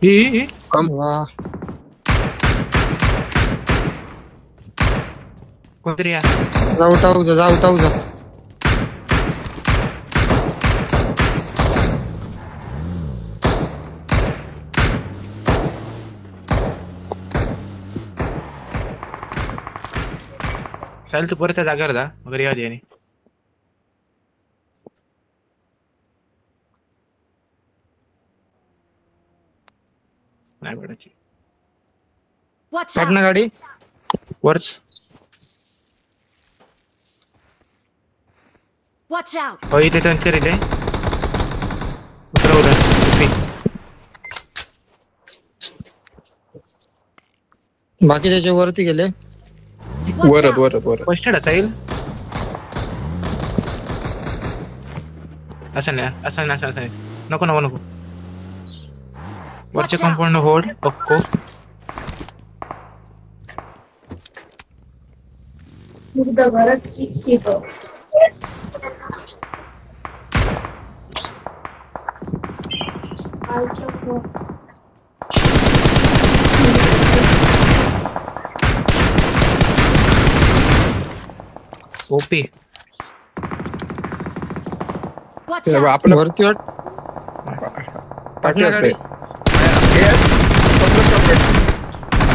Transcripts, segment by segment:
ही कम वाह कोणतरी या जाऊ जा चालेल तू परत त्या जागेवर जा मग या आणि नाही पडायची Watch काट ना out! गाडी वरच Watch out! हो इथे त्यांचे रिले उतरव बाकी त्याच्या वरती गेले Watch वरत out! वरत वरत फर्स्ट एड असाईल असं नाही नको नको नको वरचे Watch out. कंपाऊंड होल्ड पक्को ओपी Watch out! आपलं वरती वाट काट ना गाडी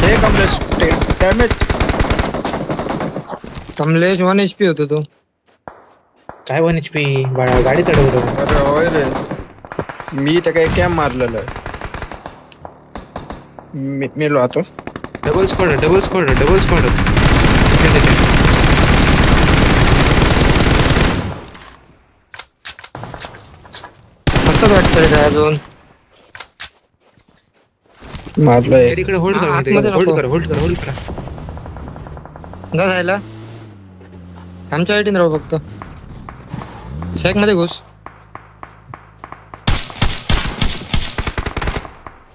हे कमलेश डॅमेज कमलेश 1 HP होतो तो काय 1 HP बाळा गाडी चढवतो अरे होय रे मी तर काही कॅम मारलेलं मेलो आता डबल स्क्वॉड असं वाटतंय काय अजून मारलंय इकडे होल्ड आतमध्ये नको. कर जा जायला आमच्या आयटीन राहू फक्त शॅक मध्ये घुस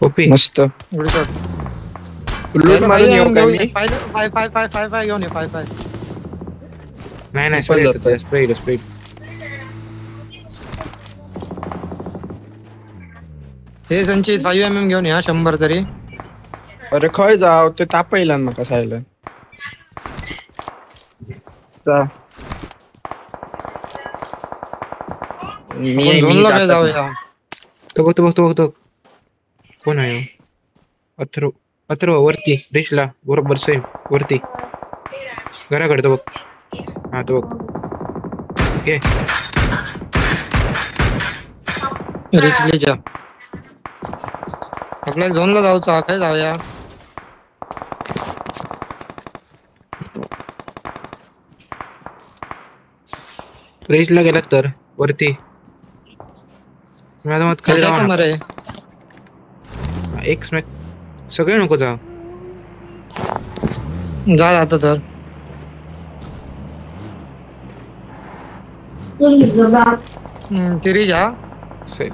ओपी मस्त उडी शॉट लूट मारून येऊ काय मी फाय घेऊन ये फाय नाही पण जातोय. स्प्रे हे संचित 5mm घेऊन या 100 तरी अरे खय जाव ते तापयला ना म्हाका सायला जा मी झोनला काय जाऊया तो बघतो कोण आहे अथर्व वरती रिशला बरोबर सेम वरती घराकडे तो बघ हा तो बघ घे रिचली जा आपल्याला झोनला जाऊचा काय जाऊया रिशला गेलात तर वरती माझं मत खाली जाऊ मरे नका. एक स्मॅक सगळे नको जाऊ जा आता तर तिरी जा सेम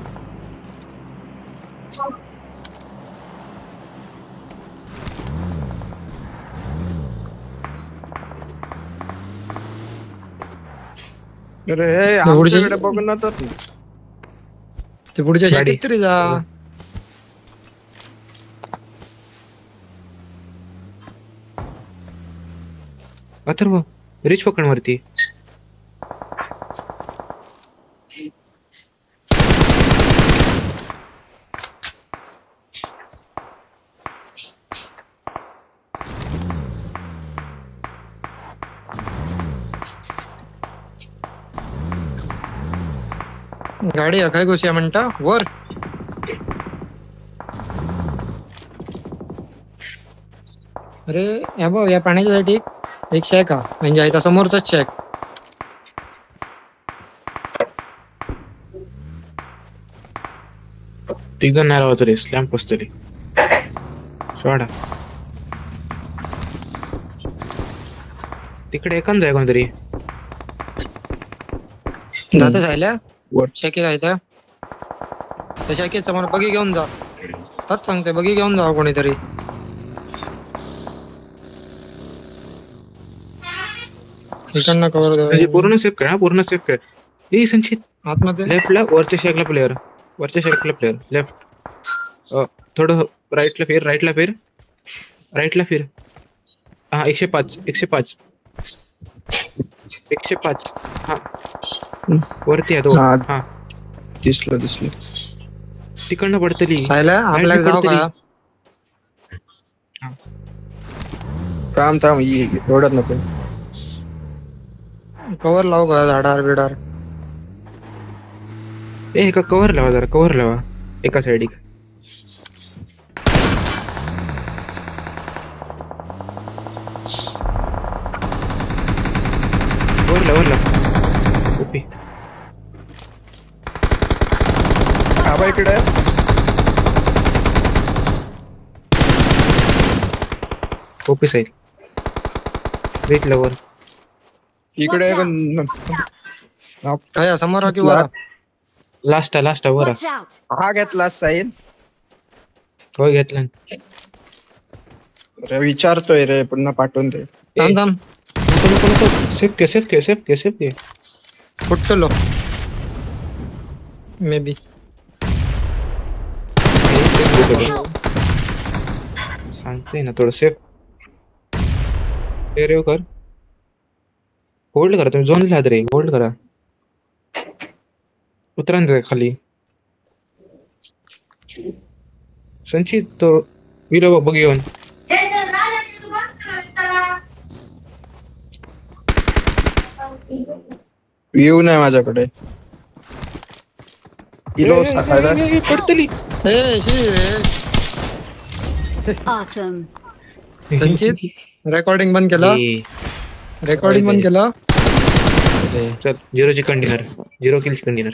अरे हे आमच्याकडे बघून नव्हतं ना ते पुढच्या गाडी. शाखेत तरी जा अथर्व रिच पकड वरती गाडी काय गोष्टी म्हणता वर अरे या बघ या पाण्याच्यासाठी एक शॅक हा म्हणजे आहे समोरचाच शॅक तिघ जण नाही राहत रे स्लॅम पोचतली सोडा तिकडे एकांद आहे कोणतरी जाते जायला वर. शॅकी जायचा त्या शॅकीत समोर बगी घेऊन जा तच सांगते बगी घेऊन जा कोणीतरी इकडनं कव्हर म्हणजे पूर्ण सेफ कर ए संचित आतमध्ये लेफ्टला वरच्या शेकला प्लेअर लेफ्ट थोडं राईटला फिर हा 105 हा वरती आहे तो हा. हा दिसलं तिकडनं पडतली सायला आपल्याला जाऊ का थांब एवढ्यात नको कवर लावू का झाडावर बिडार एका कव्हर लावा एका साइड वरला ओपी आबा इकडे ओपी साइड वेटला वर इकडे काय समोर हा की वर लास्ट वर Watch out! हा घेतला साईन होय घेतला अरे विचारतोय रे पुन्हा पाठवून दे थांब नको सेफ के फुटलो मे बी सांगते ना थोडं सेफ रेव कर होल्ड करा तुम्ही झोन लिहा रे होल्ड करा उतरा ना खाली संचित तो विरो बघ घेऊन व्ह्यू नाही माझ्याकडे किलो खायला पडतली ए शी Awesome! संचित रेकॉर्डिंग बंद केलं चल 0 ची कंटेनर 0 किल्स कंटेनर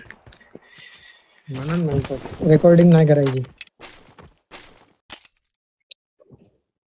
म्हणून रेकॉर्डिंग नाही करायची